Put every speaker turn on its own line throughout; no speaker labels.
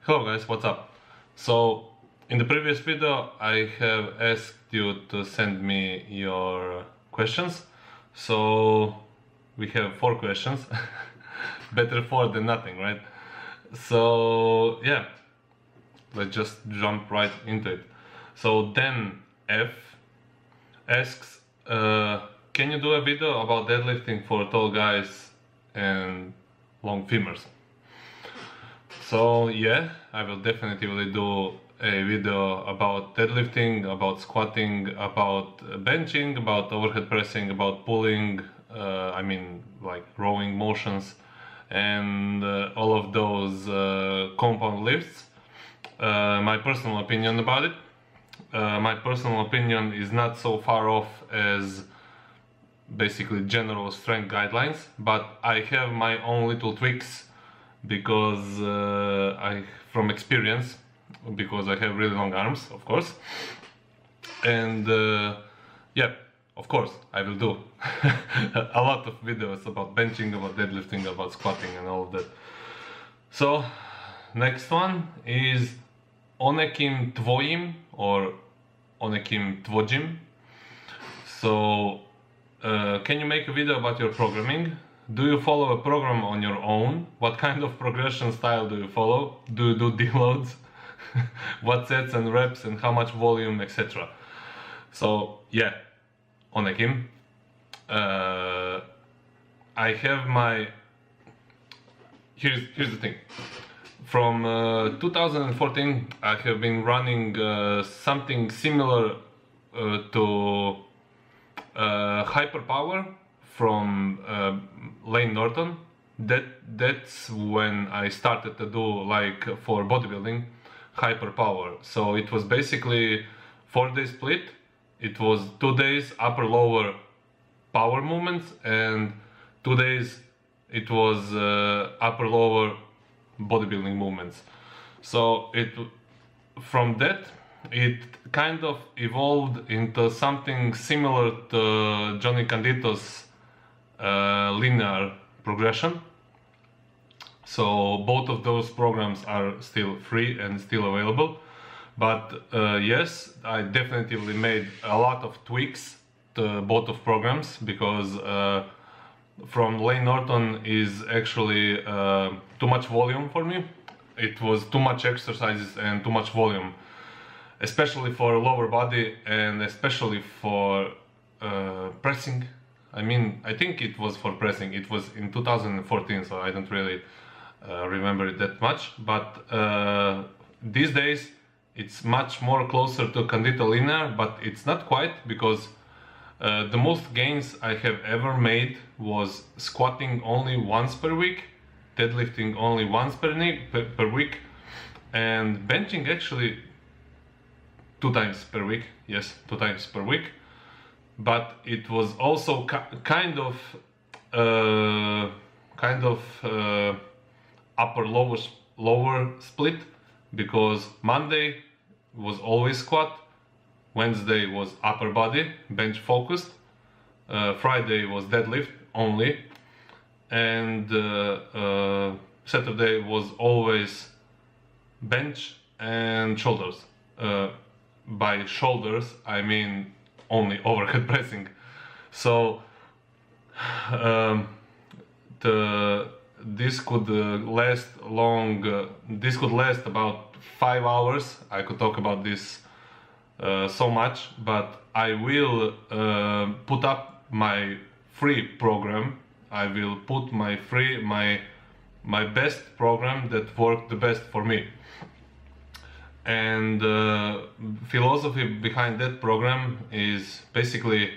Hello guys, what's up? So in the previous video I have asked you to send me your questions. So we have 4 questions. Better 4 than nothing, right? So yeah, let's just jump right into it. So then F asks, can you do a video about deadlifting for tall guys and long femurs? So yeah, I will definitely do a video about deadlifting, about squatting, about benching, about overhead pressing, about pulling, like rowing motions, and all of those compound lifts. My personal opinion about it. My personal opinion is not so far off as basically general strength guidelines, but I have my own little tweaks because from experience, because I have really long arms, of course, and yeah, of course I will do a lot of videos about benching, about deadlifting, about squatting and all of that. So next one is Onekim Tvojim or Onekim Tvojim. So can you make a video about your programming? Do you follow a program on your own? What kind of progression style do you follow? Do you do deloads? What sets and reps and how much volume, etc. So yeah, Onekim. I have my... Here's the thing. From 2014 I have been running something similar to Hyperpower from Lane Norton. That's when I started to do, like, for bodybuilding, Hyperpower. So it was basically 4-day split. It was 2 days upper lower power movements and 2 days it was upper lower bodybuilding movements. So from that it kind of evolved into something similar to Johnny Candito's linear progression. So both of those programs are still free and still available, but yes, I definitely made a lot of tweaks to both of programs, because from Lane Norton is actually too much volume for me. It was too much exercises and too much volume, especially for lower body and especially for pressing. I think it was for pressing. It was in 2014, so I don't really remember it that much. But these days it's much more closer to Candito linear, but it's not quite, because the most gains I have ever made was squatting only once per week, deadlifting only once per week, and benching actually 2 times per week. Yes, 2 times per week. But it was also kind of upper lower split, because Monday was always squat, Wednesday was upper body bench focused, Friday was deadlift only, and Saturday was always bench and shoulders. By shoulders I mean only overhead pressing. So this could last long. This could last about 5 hours. I could talk about this so much, but I will put up my free program. I will put my best program that worked the best for me. And philosophy behind that program is basically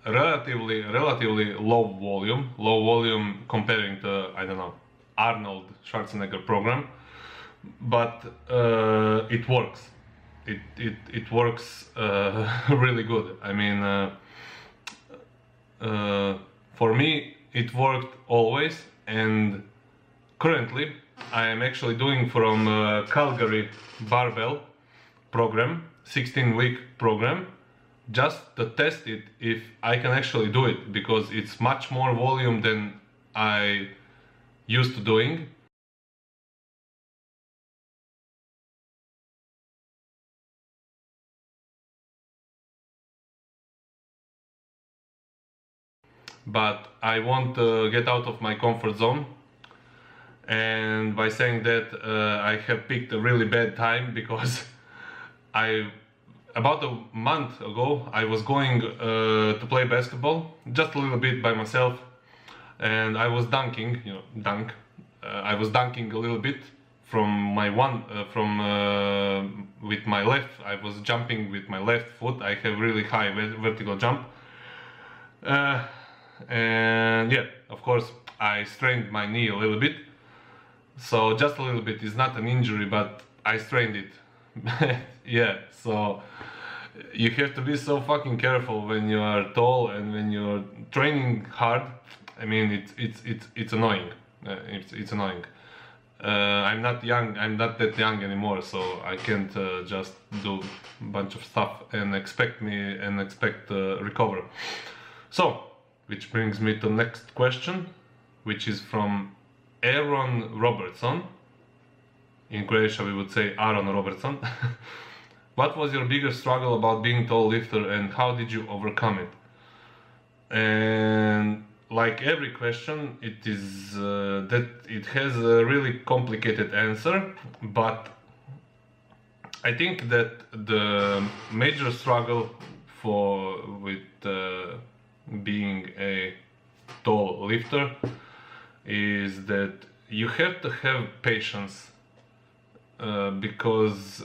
relatively low volume comparing to, I don't know, Arnold Schwarzenegger program, but it works. It works really good. For me it worked always, and currently I am actually doing from Calgary barbell program, 16-week program, just to test it if I can actually do it, because it's much more volume than I used to doing. but I want to get out of my comfort zone. And by saying that, I have picked a really bad time, because about a month ago I was going to play basketball just a little bit by myself, and I was dunking, I was dunking a little bit from with my left. I was jumping with my left foot. I have really high vertical jump, and yeah, of course I strained my knee a little bit. So just a little bit, it's not an injury, but I strained it. Yeah, so you have to be so fucking careful when you are tall and when you're training hard. I mean, it's annoying. It's annoying. I'm not that young anymore, so I can't just do a bunch of stuff and expect recover. So, which brings me to the next question, which is from Aaron Robertson. In Croatia we would say Aaron Robertson. What was your biggest struggle about being tall lifter, and how did you overcome it? And like every question, it is that it has a really complicated answer, but I think that the major struggle with being a tall lifter is that you have to have patience, because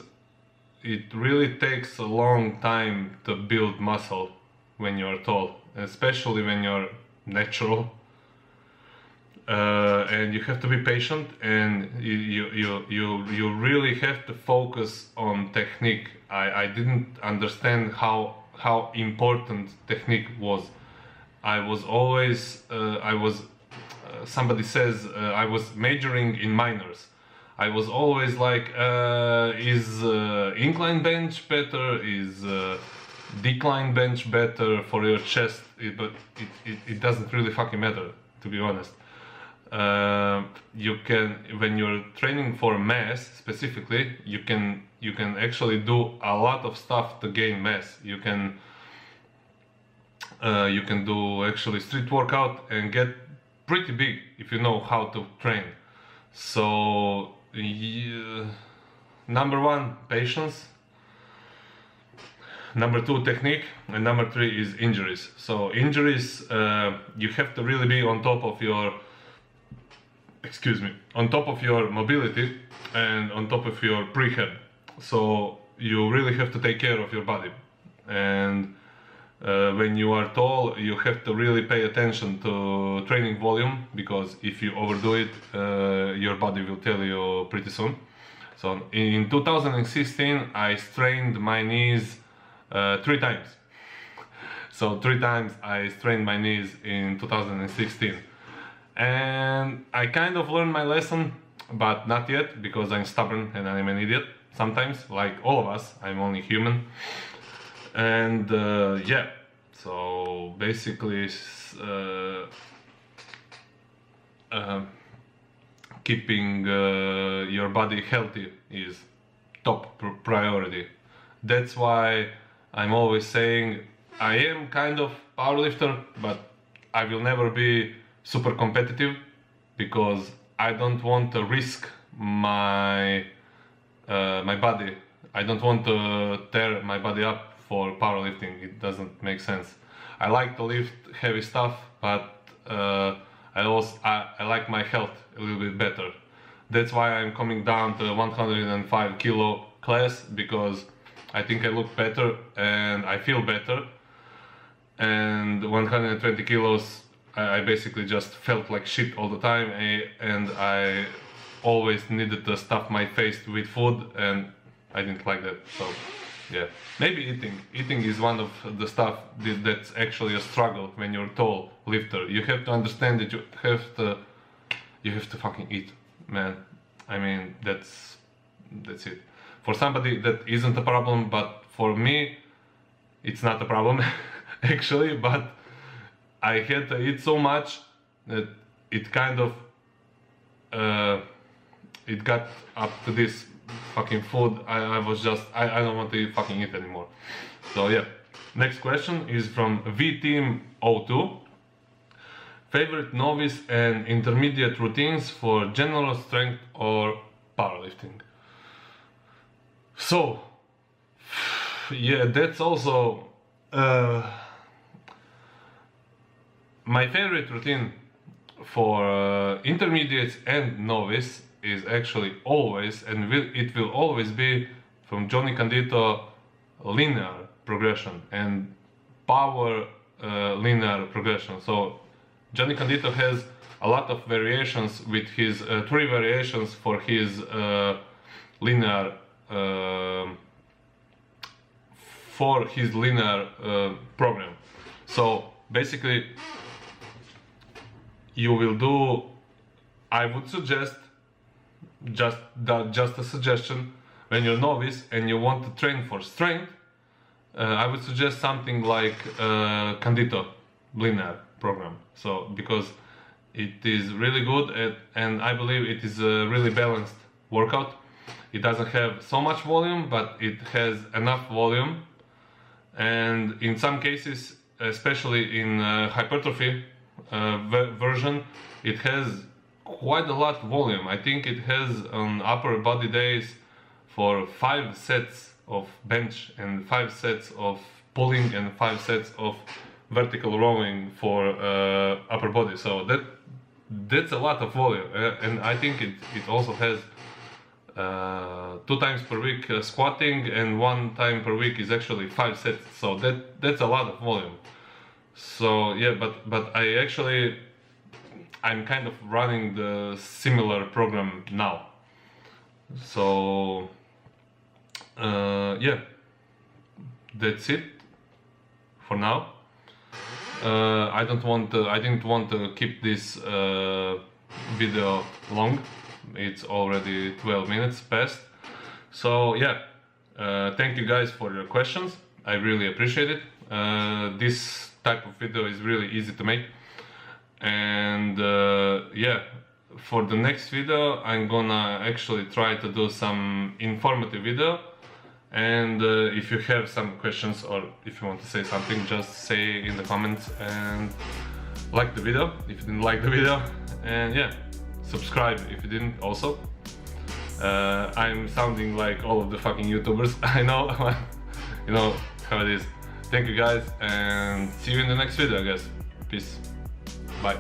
it really takes a long time to build muscle when you're tall, especially when you're natural, and you have to be patient, and you really have to focus on technique. I didn't understand how important technique was. I was always somebody says I was majoring in minors. I was always like, is incline bench better? Is decline bench better for your chest? But it doesn't really fucking matter, to be honest. You can, when you're training for mass specifically, you can actually do a lot of stuff to gain mass. You can do actually street workout and get pretty big if you know how to train. So number one, patience. Number two, technique, and number three is injuries. So injuries, you have to really be on top of your, on top of your mobility and on top of your prehab. So you really have to take care of your body. And when you are tall, you have to really pay attention to training volume, because if you overdo it, your body will tell you pretty soon. So in 2016, I strained my knees 3 times. So 3 times I strained my knees in 2016. And I kind of learned my lesson, but not yet, because I'm stubborn and I'm an idiot sometimes, like all of us. I'm only human. And yeah, so basically keeping your body healthy is top priority. That's why I'm always saying I am kind of powerlifter, but I will never be super competitive, because I don't want to risk my body. I don't want to tear my body up for powerlifting. It doesn't make sense. I like to lift heavy stuff, but I like my health a little bit better. That's why I'm coming down to 105 kilo class, because I think I look better and I feel better. And 120 kilos, I basically just felt like shit all the time, and I always needed to stuff my face with food, and I didn't like that. So yeah, maybe eating is one of the stuff that's actually a struggle when you're tall lifter. You have to understand that you have to fucking eat, man. I mean, that's it. For somebody that isn't a problem, but for me it's not a problem actually. But I had to eat so much that it kind of it got up to this fucking food. I was just, I don't want to fucking eat anymore. So yeah, next question is from VTeam02. Favorite novice and intermediate routines for general strength or powerlifting. So, yeah, that's also my favorite routine for intermediates and novice is actually always, and it will always be, from Johnny Candito, linear progression and power linear progression. So Johnny Candito has a lot of variations with his 3 variations for his linear program. So basically, you will do, I would suggest, just a suggestion, when you're novice and you want to train for strength, I would suggest something like Candito linear program. So because it is really good and I believe it is a really balanced workout. It doesn't have so much volume, but it has enough volume, and in some cases, especially in hypertrophy version, it has quite a lot of volume. I think it has on upper body days for 5 sets of bench and 5 sets of pulling and 5 sets of vertical rowing for upper body. So that's a lot of volume, and I think it also has 2 times per week squatting, and 1 time per week is actually 5 sets. So that's a lot of volume. So yeah, but I'm kind of running the similar program now. So yeah, that's it for now. I didn't want to keep this video long. It's already 12 minutes past. So yeah, thank you guys for your questions. I really appreciate it. This type of video is really easy to make. And yeah, for the next video I'm gonna actually try to do some informative video. And if you have some questions or if you want to say something, just say in the comments, and like the video if you didn't like the video, and yeah, subscribe if you didn't also. I'm sounding like all of the fucking YouTubers, I know. You know how it is. Thank you guys, and see you in the next video, I guess. Peace. Bye.